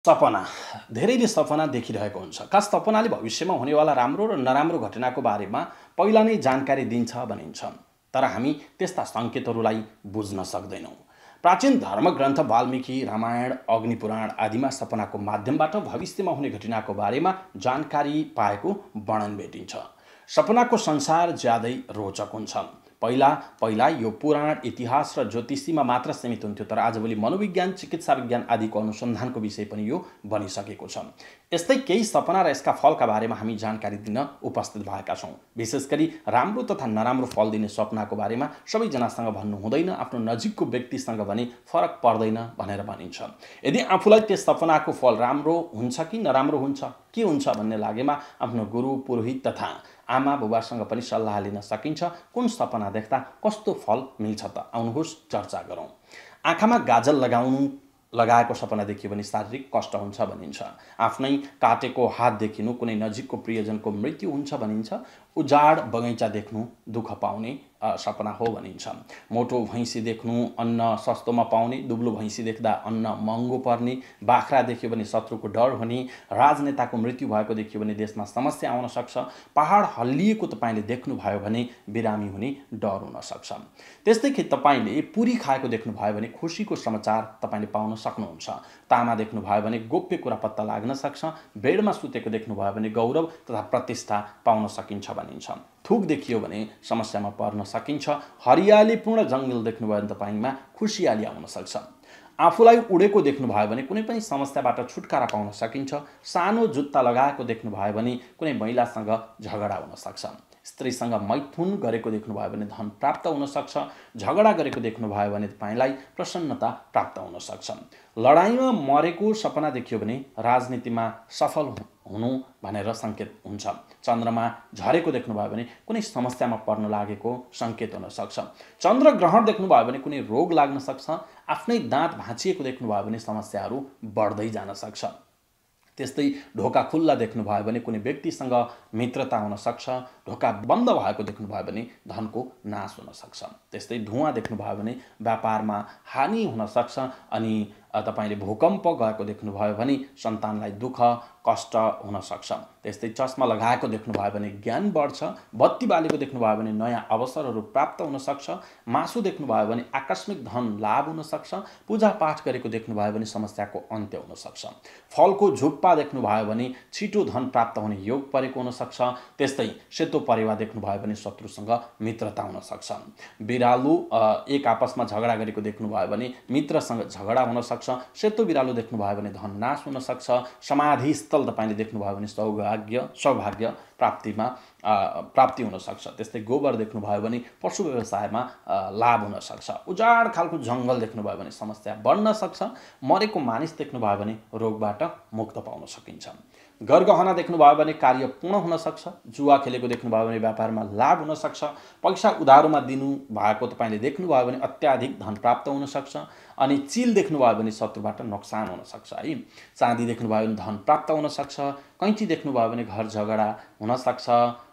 सपना धेरैले सपना देखिरहेको हुन्छ। खास सपनाले भविष्यमा हुनेवाला राम्रो र नराम्रो घटनाको बारेमा पहिला नै जानकारी दिन्छ भनिन्छ। तर हामी त्यस्ता सङ्केतहरूलाई बुझ्न सक्दैनौँ। प्राचीन धर्मग्रन्थ वाल्मीकि रामायण अग्निपुराण आदिमा सपनाको माध्यमबाट भविष्यमा हुने घटनाको बारेमा जानकारी पाएको वर्णन भेटिन्छ। सपनाको संसार ज्यादै रोचक हुन्छ। पहिला यो पुराण इतिहास र ज्योतिषीमा मात्र सीमित हुन्थ्यो, तर आजभोलि मनोविज्ञान चिकित्सा विज्ञान आदिको अनुसन्धानको विषय पनि यो बनिसकेको छ। यस्तै केही सपना र यसका फलका बारेमा हामी जानकारी दिन उपस्थित भएका छौँ। विशेष गरी राम्रो तथा नराम्रो फल दिने सपनाको बारेमा सबैजनासँग भन्नु हुँदैन, आफ्नो नजिकको व्यक्तिसँग भने फरक पर्दैन भनेर भनिन्छ। यदि आफूलाई त्यस सपनाको फल राम्रो हुन्छ कि नराम्रो हुन्छ, के हुन्छ भन्ने लागेमा आफ्नो गुरु पुरोहित तथा आमा बुबासँग पनि सल्लाह लिन सकिन्छ। कुन सपना देख्दा कस्तो फल मिल्छ त आउनुहोस् चर्चा गरौँ। आँखामा गाजल लगाएको सपना देखियो भने शारीरिक कष्ट हुन्छ भनिन्छ। आफ्नै काटेको हात देखिनु, कुनै नजिकको प्रियजनको मृत्यु हुन्छ भनिन्छ। उजाड बगैँचा देख्नु दुःख पाउने सपना हो भनिन्छ। मोटो भैँसी देख्नु अन्न सस्तोमा पाउने, दुब्लो भैँसी देख्दा अन्न महँगो पर्ने, बाख्रा देख्यो भने शत्रुको डर हुने, राजनेताको मृत्यु भएको देखियो भने देशमा समस्या आउन सक्छ, पहाड हल्लिएको तपाईँले देख्नुभयो भने बिरामी हुने डर हुन सक्छ। त्यस्तै कि तपाईँले पुरी खाएको देख्नुभयो भने खुसीको समाचार तपाईँले पाउन सक्नुहुन्छ। तामा देख्नुभयो भने गोप्य कुरा पत्ता लाग्न सक्छ। बेडमा सुतेको देख्नुभयो भने गौरव तथा प्रतिष्ठा पाउन सकिन्छ भनिन्छ। थुक देखियो भने समस्यामा पर्न सकिन्छ। हरियालीपूर्ण जङ्गल देख्नुभयो भने तपाईँमा खुसियाली आउन सक्छ। आफूलाई उडेको देख्नुभयो भने कुनै पनि समस्याबाट छुटकारा पाउन सकिन्छ। सानो जुत्ता लगाएको देख्नुभयो भने कुनै महिलासँग झगडा हुन सक्छ। स्त्रीसँग मैथुन गरेको देख्नुभयो भने धन प्राप्त हुन सक्छ। झगडा गरेको देख्नुभयो भने तपाईँलाई प्रसन्नता प्राप्त हुन सक्छ। लडाइँमा मरेको सपना देखियो भने राजनीतिमा सफल हुनु भनेर सङ्केत हुन्छ। चन्द्रमा झरेको देख्नुभयो भने कुनै समस्यामा पर्न लागेको सङ्केत हुन सक्छ। चन्द्र ग्रहण देख्नुभयो भने कुनै रोग लाग्न सक्छ। आफ्नै दाँत भाँचिएको देख्नुभयो भने समस्याहरू बढ्दै जान सक्छ। त्यस्तै ढोका खुल्ला देख्नुभयो भने कुनै व्यक्तिसँग मित्रता हुन सक्छ। ढोका बन्द भएको देख्नुभयो भने धनको नाश हुन सक्छ। त्यस्तै धुवाँ देख्नुभयो भने व्यापारमा हानि हुन सक्छ। अनि तपाईँले भूकम्प गएको देख्नुभयो भने सन्तानलाई दुःख कष्ट हुन सक्छ। त्यस्तै चस्मा लगाएको देख्नुभयो भने ज्ञान बढ्छ। बत्ती बालेको देख्नुभयो भने नयाँ अवसरहरू प्राप्त हुन सक्छ। मासु देख्नुभयो भने आकस्मिक धन लाभ हुन सक्छ। पूजापाठ गरेको देख्नुभयो भने समस्याको अन्त्य हुन सक्छ। फलको झुप्पा देख्नुभयो भने छिटो धन प्राप्त हुने योग परेको हुन सक्छ। त्यस्तै सेतो परेवा देख्नुभयो भने शत्रुसँग मित्रता हुन सक्छ। बिरालु एक आपसमा झगडा गरेको देख्नुभयो भने मित्रसँग झगडा हुन सक्छ। सेतो बिरालो देख्नुभयो भने धन नाश हुन सक्छ। समाधि स्थल तपाईँले देख्नुभयो भने सौभाग्य प्राप्ति हुन सक्छ। त्यस्तै गोबर देख्नुभयो भने पशु व्यवसायमा लाभ हुन सक्छ। उजाड खालको जङ्गल देख्नुभयो भने समस्या बढ्न सक्छ। मरेको मानिस देख्नुभयो भने रोगबाट मुक्त पाउन सकिन्छ। गरगहना देख्नुभयो भने कार्य पूर्ण हुन सक्छ। जुवा खेलेको देख्नुभयो भने व्यापारमा लाभ हुन सक्छ। पैसा उधारोमा दिनु भएको तपाईँले देख्नुभयो भने अत्याधिक धन प्राप्त हुन सक्छ। अनि चिल देख्नुभयो भने शत्रुबाट नोक्सान हुन सक्छ है। चाँदी देख्नुभयो भने धन प्राप्त हुन सक्छ। कैँची देख्नुभयो भने घर झगडा हुन सक्छ।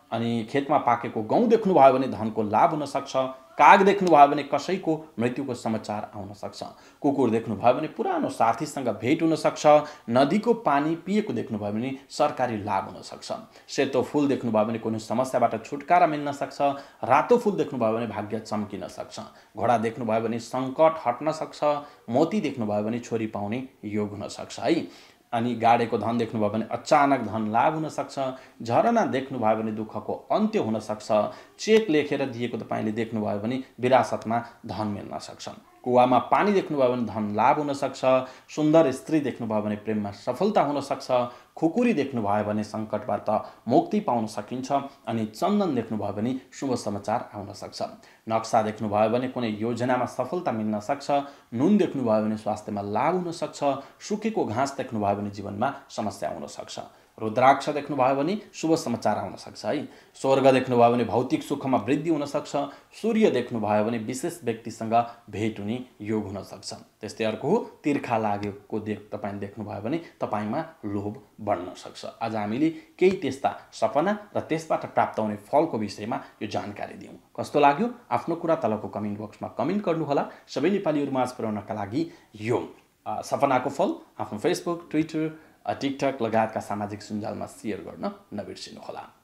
अनि खेतमा पाकेको गहुँ देख्नुभयो भने धनको लाभ हुन सक्छ। काग देख्नुभयो भने कसैको मृत्युको समाचार आउन सक्छ। कुकुर देख्नुभयो भने पुरानो साथीसँग भेट हुन सक्छ। नदीको पानी पिएको देख्नुभयो भने सरकारी लाभ हुन सक्छ। सेतो फुल देख्नुभयो भने कुनै समस्याबाट छुटकारा मिल्न सक्छ। रातो फुल देख्नुभयो भने भाग्य चम्किन सक्छ। घोडा देख्नुभयो भने सङ्कट हट्न सक्छ। मोती देख्नुभयो भने छोरी पाउने योग हुन सक्छ है। अनि गाडेको धन देख्नुभयो भने अचानक धन लाभ हुन सक्छ। झरना देख्नुभयो भने दुःखको अन्त्य हुन सक्छ। चेक लेखेर दिएको तपाईँले देख्नुभयो भने विरासतमा धन मिल्न सक्छ। कुवामा पानी देख्नुभयो भने धन लाभ हुन सक्छ। सुन्दर स्त्री देख्नुभयो भने प्रेममा सफलता हुन सक्छ। खुकुरी देख्नुभयो भने सङ्कटबाट मुक्ति पाउन सकिन्छ। अनि चन्दन देख्नुभयो भने शुभ समाचार आउन सक्छ। नक्सा देख्नुभयो भने कुनै योजनामा सफलता मिल्न सक्छ। नुन देख्नुभयो भने स्वास्थ्यमा लाभ हुन सक्छ। सुकेको घाँस देख्नुभयो भने जीवनमा समस्या हुन सक्छ। रुद्राक्ष देख्नुभयो भने शुभ समाचार आउन सक्छ है। स्वर्ग देख्नुभयो भने भौतिक सुखमा वृद्धि हुन सक्छ। सूर्य देख्नुभयो भने विशेष व्यक्तिसँग भेट हुने योग हुन सक्छ। त्यस्तै अर्को हो तिर्खा लागेको तपाईँले देख्नुभयो भने तपाईँमा लोभ बढ्न सक्छ। आज हामीले केही त्यस्ता सपना र त्यसबाट प्राप्त हुने फलको विषयमा यो जानकारी दियौँ। कस्तो लाग्यो? आफ्नो कुरा तलको कमेन्ट बक्समा कमेन्ट गर्नुहोला। सबै नेपालीहरू माझ पुर्याउनका लागि यो सपनाको फल आफ्नो फेसबुक, ट्विटर, टिकटक लगायतका सामाजिक सञ्जालमा सेयर गर्न नबिर्सिनुहोला।